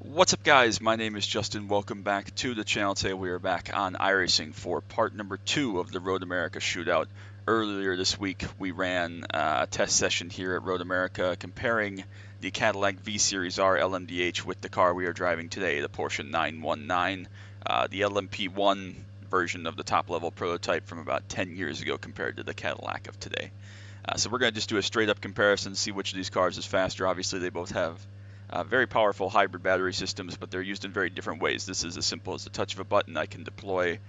What's up, guys? My name is Justin. Welcome back to the channel. Today we are back on iRacing for part number 2 of the Road America Shootout. Earlier this week we ran a test session here at Road America comparing the Cadillac V-Series R LMDH with the car we are driving today, the Porsche 919, the LMP1 version of the top-level prototype from about 10 years ago compared to the Cadillac of today. So we're going to just do a straight-up comparison, see which of these cars is faster. Obviously they both have very powerful hybrid battery systems, but they're used in very different ways. This is as simple as the touch of a button. I can deploy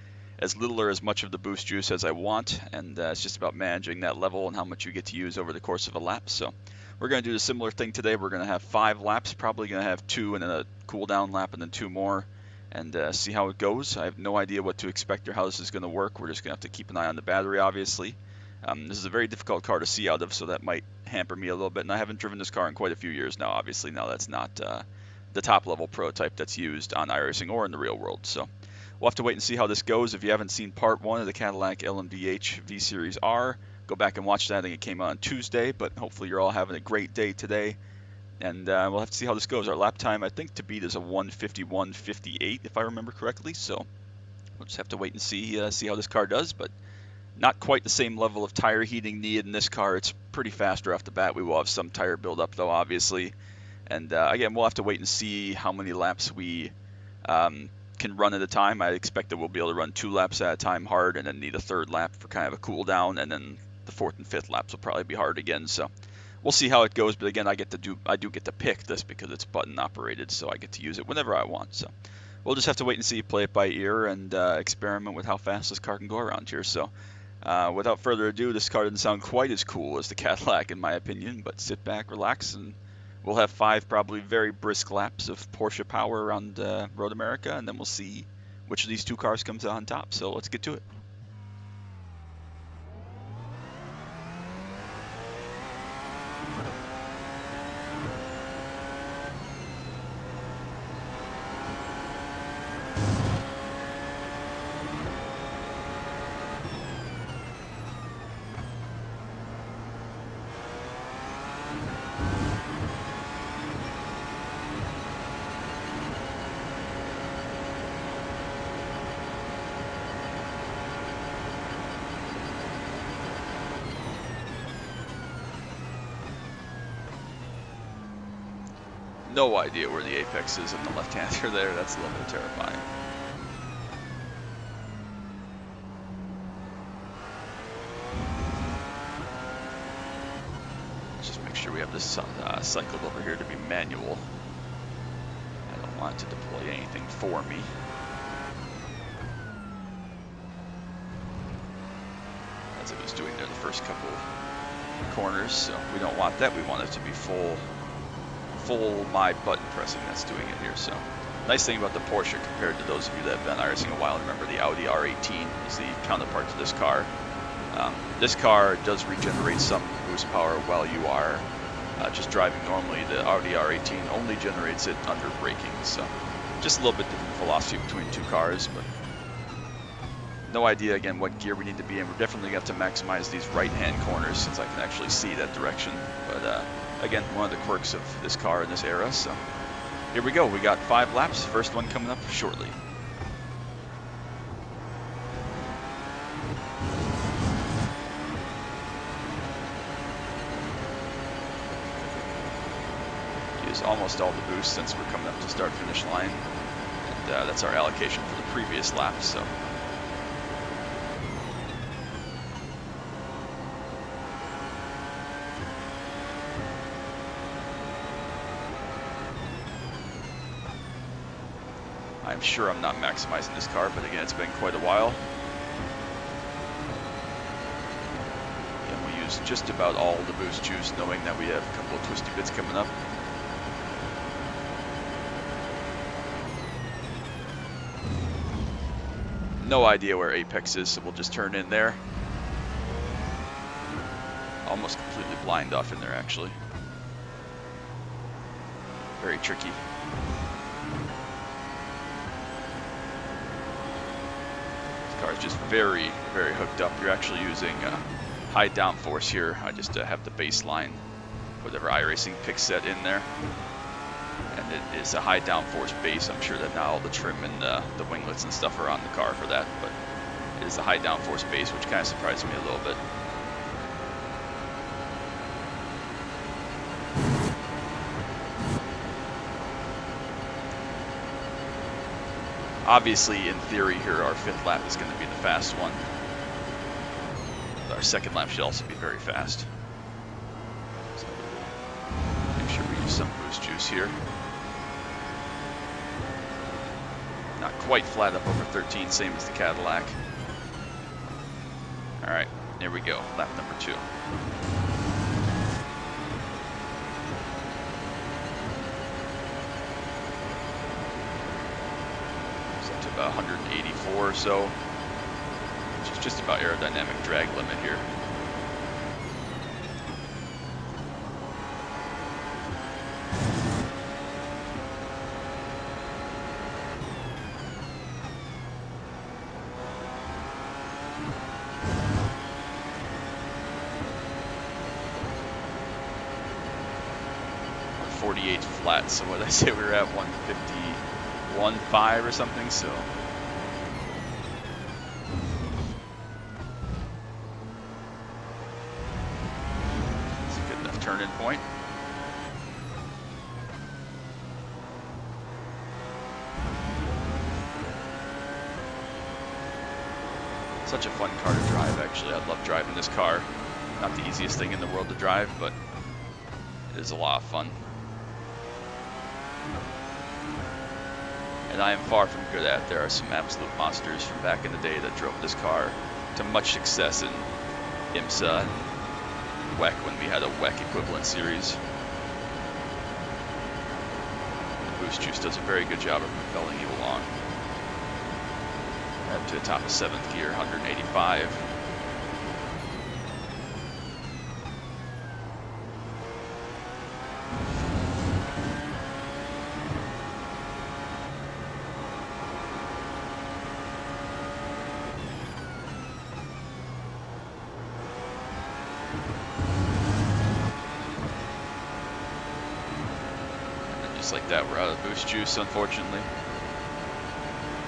as little or as much of the boost juice as I want, and it's just about managing that level and how much you get to use over the course of a lap. So we're going to do a similar thing today. We're going to have 5 laps, probably going to have 2 and then a cool down lap and then 2 more, and see how it goes. I have no idea what to expect or how this is going to work. We're just going to have to keep an eye on the battery, obviously. This is a very difficult car to see out of, so that might hamper me a little bit. And I haven't driven this car in quite a few years now. Obviously, now that's not the top-level prototype that's used on iRacing or in the real world. So we'll have to wait and see how this goes. If you haven't seen part 1 of the Cadillac LMDH V-Series R, go back and watch that. I think it came out on Tuesday, but hopefully you're all having a great day today. And we'll have to see how this goes. Our lap time, I think, to beat is a 1:51.58, if I remember correctly. So we'll just have to wait and see how this car does. But not quite the same level of tire heating needed in this car. It's pretty fast right off the bat. We will have some tire buildup, though, obviously. And again, we'll have to wait and see how many laps we can run at a time. I expect that we'll be able to run 2 laps at a time hard and then need a 3rd lap for kind of a cool down. And then the 4th and 5th laps will probably be hard again. So we'll see how it goes. But again, I do get to pick this because it's button operated, so I get to use it whenever I want. So we'll just have to wait and see, play it by ear, and experiment with how fast this car can go around here. So without further ado, this car doesn't sound quite as cool as the Cadillac in my opinion, but sit back, relax, and we'll have 5 probably very brisk laps of Porsche power around Road America, and then we'll see which of these 2 cars comes out on top. So let's get to it. No idea where the apex is in the left-hander there. That's a little bit terrifying. Let's just make sure we have this cycled over here to be manual. I don't want it to deploy anything for me. As it was doing there the first couple corners, so we don't want that. We want it to be full my button pressing that's doing it here. So nice thing about the Porsche compared to those of you that have been iRacing a while, remember the Audi R18 is the counterpart to this car. This car does regenerate some boost power while you are just driving normally. The Audi R18 only generates it under braking, so just a little bit different philosophy between 2 cars, but no idea again what gear we need to be in. We're definitely going to have to maximize these right-hand corners since I can actually see that direction, but again, one of the quirks of this car in this era. So here we go. We got 5 laps. First one coming up shortly. Use almost all the boost since we're coming up to start-finish line, and that's our allocation for the previous lap. So I'm sure I'm not maximizing this car, but again, it's been quite a while. Again, we use just about all the boost juice, knowing that we have a couple of twisty bits coming up. No idea where apex is, so we'll just turn in there. Almost completely blind off in there, actually. Very tricky. Car is just very, very hooked up. You're actually using high downforce here. I just have the baseline, whatever iRacing pick set in there. And It is a high downforce base. I'm sure that not all the trim and the winglets and stuff are on the car for that, but it is a high downforce base, which kind of surprised me a little bit. Obviously, in theory here, our 5th lap is going to be the fast one. Our 2nd lap should also be very fast. So make sure we use some boost juice here. Not quite flat up over 13, same as the Cadillac. All right, here we go, lap number 2. So to about 184 or so, which is just about aerodynamic drag limit here. Flat, so what did I say, we were at 151.5 or something, so it's a good enough turn-in point. Such a fun car to drive, actually. I love driving this car. Not the easiest thing in the world to drive, but it is a lot of fun. And I am far from good at it. There are some absolute monsters from back in the day that drove this car to much success in IMSA and WEC when we had a WEC equivalent series. The boost juice does a very good job of propelling you along. Up to the top of 7th gear, 185. Like that, we're out of boost juice, unfortunately.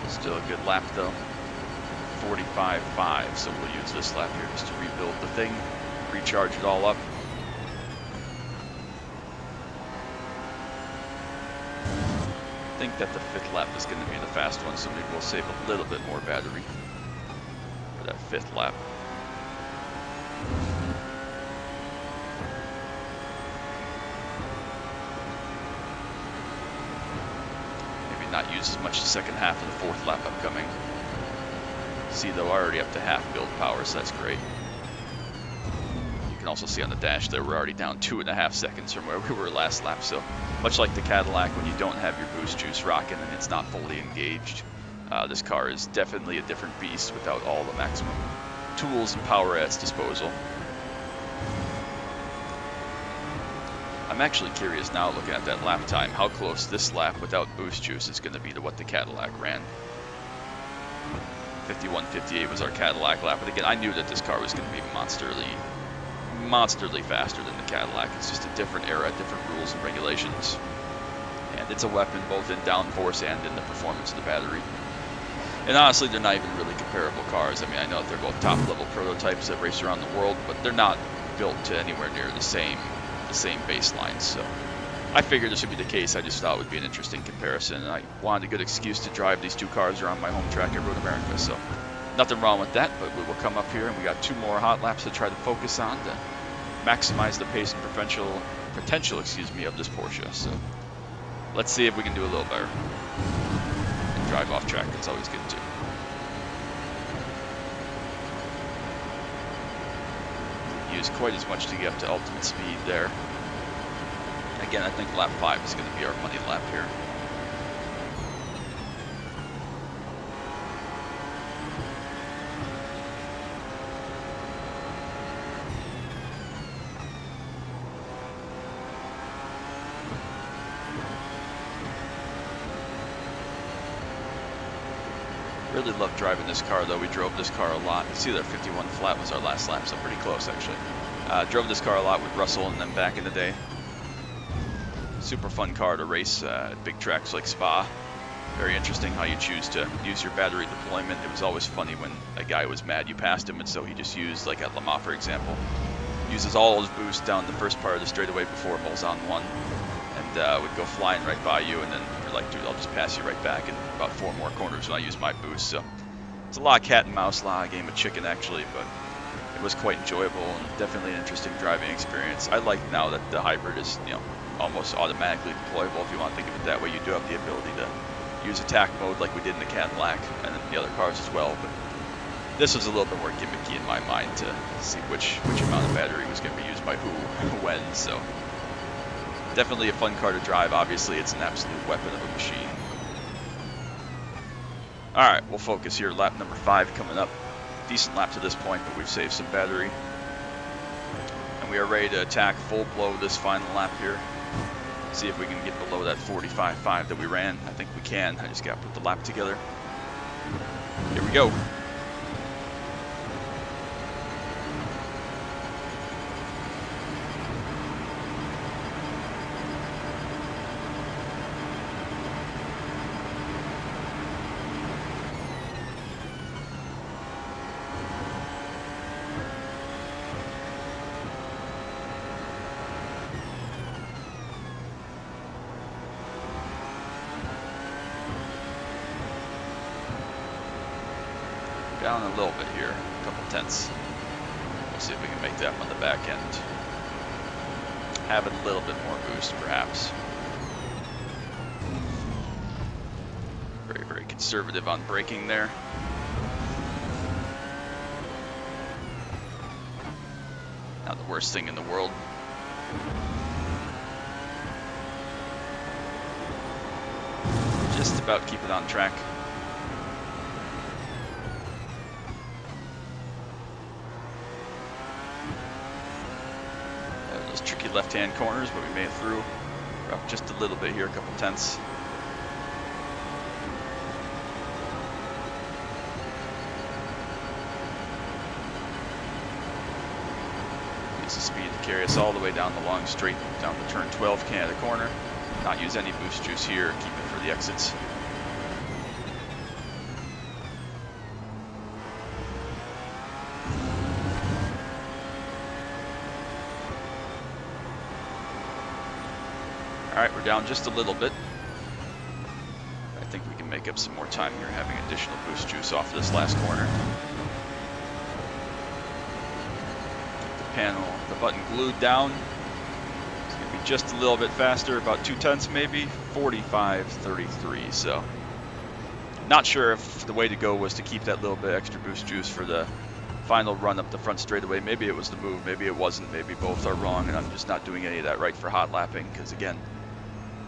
Still a good lap though. 45.5, so we'll use this lap here just to rebuild the thing, recharge it all up. I think that the 5th lap is going to be the fast one, so maybe we'll save a little bit more battery for that 5th lap. Not use as much the second half of the 4th lap upcoming. See though, already up to half build power, so that's great. You can also see on the dash there we're already down 2.5 seconds from where we were last lap, so much like the Cadillac, when you don't have your boost juice rocking and it's not fully engaged, this car is definitely a different beast without all the maximum tools and power at its disposal. I'm actually curious now, looking at that lap time, how close this lap without boost juice is going to be to what the Cadillac ran. 51.58 was our Cadillac lap, but again, I knew that this car was going to be monsterly faster than the Cadillac. It's just a different era, different rules and regulations, and it's a weapon both in downforce and in the performance of the battery. And honestly, they're not even really comparable cars. I mean, I know that they're both top-level prototypes that race around the world, but they're not built to anywhere near the same baseline, so I figured this would be the case. I just thought it would be an interesting comparison, and I wanted a good excuse to drive these two cars around my home track at Road America, so nothing wrong with that. But we will come up here and we got 2 more hot laps to try to focus on to maximize the pace and potential of this Porsche. So let's see if we can do a little better and drive off track. It's always good too. Use quite as much to get up to ultimate speed there. Again, I think lap 5 is going to be our money lap here. Really love driving this car though. We drove this car a lot. You see that 51 flat was our last lap, so pretty close actually. Drove this car a lot with Russell and them back in the day. super fun car to race at big tracks like Spa. Very interesting how you choose to use your battery deployment. It was always funny when a guy was mad you passed him, and so he just used, like at Le Mans for example, uses all his boost down the first part of the straightaway before Mulsanne won, and would go flying right by you, and then you're like, dude, I'll just pass you right back in about 4 more corners when I use my boost. So it's a lot of cat and mouse, a lot of game of chicken actually, but it was quite enjoyable and definitely an interesting driving experience. I like now that the hybrid is, almost automatically deployable. If you want to think of it that way, you do have the ability to use attack mode like we did in the Cadillac and in the other cars as well. But this was a little bit more gimmicky in my mind to see which amount of battery was going to be used by who, when. So definitely a fun car to drive. Obviously, it's an absolute weapon of a machine. All right, we'll focus here. Lap number 5 coming up. Decent lap to this point, but we've saved some battery. And we are ready to attack full blow this final lap here. See if we can get below that 45.5 that we ran. I think we can. I just got to put the lap together. Here we go. Down a little bit here, a couple tenths. We'll see if we can make that on the back end. Have a little bit more boost, perhaps. Very, very conservative on braking there. Not the worst thing in the world. Just about keep it on track. Tricky left-hand corners, but we made it through. We're up just a little bit here, a couple tenths. Use the speed to carry us all the way down the long straight, down the turn 12 Canada corner. Not use any boost juice here, keep it for the exits. Alright, we're down just a little bit. I think we can make up some more time here, having additional boost juice off this last corner. Keep the panel, the button glued down. It's going to be just a little bit faster, about 2 tenths maybe, 45.33. So, not sure if the way to go was to keep that little bit extra boost juice for the final run up the front straightaway. Maybe it was the move, maybe it wasn't, maybe both are wrong, and I'm just not doing any of that right for hot lapping, because again,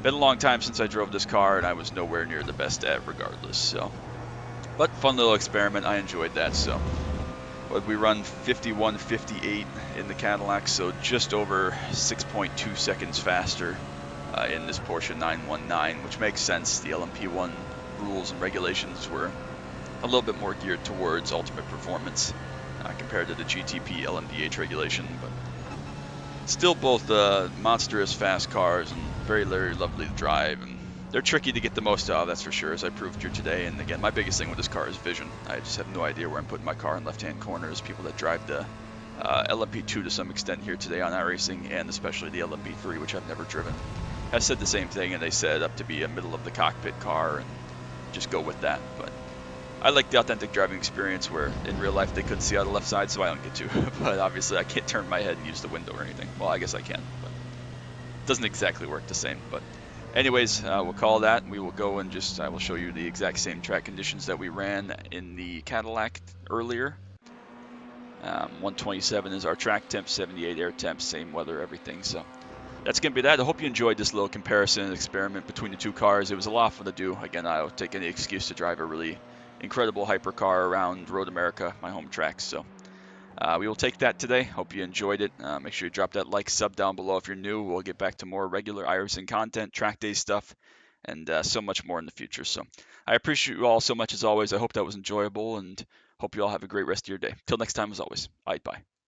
been a long time since I drove this car, and I was nowhere near the best at regardless. So, but fun little experiment. I enjoyed that. So, but we run 51.58 in the Cadillac, so just over 6.2 seconds faster in this Porsche 919, which makes sense. The LMP1 rules and regulations were a little bit more geared towards ultimate performance compared to the GTP LMDH regulation, but still both monstrous fast cars and very, very lovely to drive, and they're tricky to get the most out of, that's for sure, as I proved here today. And again, my biggest thing with this car is vision. I just have no idea where I'm putting my car in left-hand corners. People that drive the LMP2 to some extent here today on iRacing, and especially the LMP3, which I've never driven, has said the same thing, and they set it up to be a middle of the cockpit car, and just go with that. But I like the authentic driving experience where in real life they couldn't see out of the left side, so I don't get to. But obviously I can't turn my head and use the window or anything. Well, I guess I can, but it doesn't exactly work the same. But anyways, we'll call that. We will go and I will show you the exact same track conditions that we ran in the Cadillac earlier. 127 is our track temp, 78 air temp, same weather, everything. So that's going to be that. I hope you enjoyed this little comparison and experiment between the two cars. It was a lot of fun to do. Again, I'll take any excuse to drive a really incredible hypercar around Road America, my home track. So we will take that today. Hope you enjoyed it. Make sure you drop that like, sub down below if you're new. We'll get back to more regular iRacing content, track day stuff, and so much more in the future. So I appreciate you all so much as always. I hope that was enjoyable, and hope you all have a great rest of your day. Till next time, as always, bye.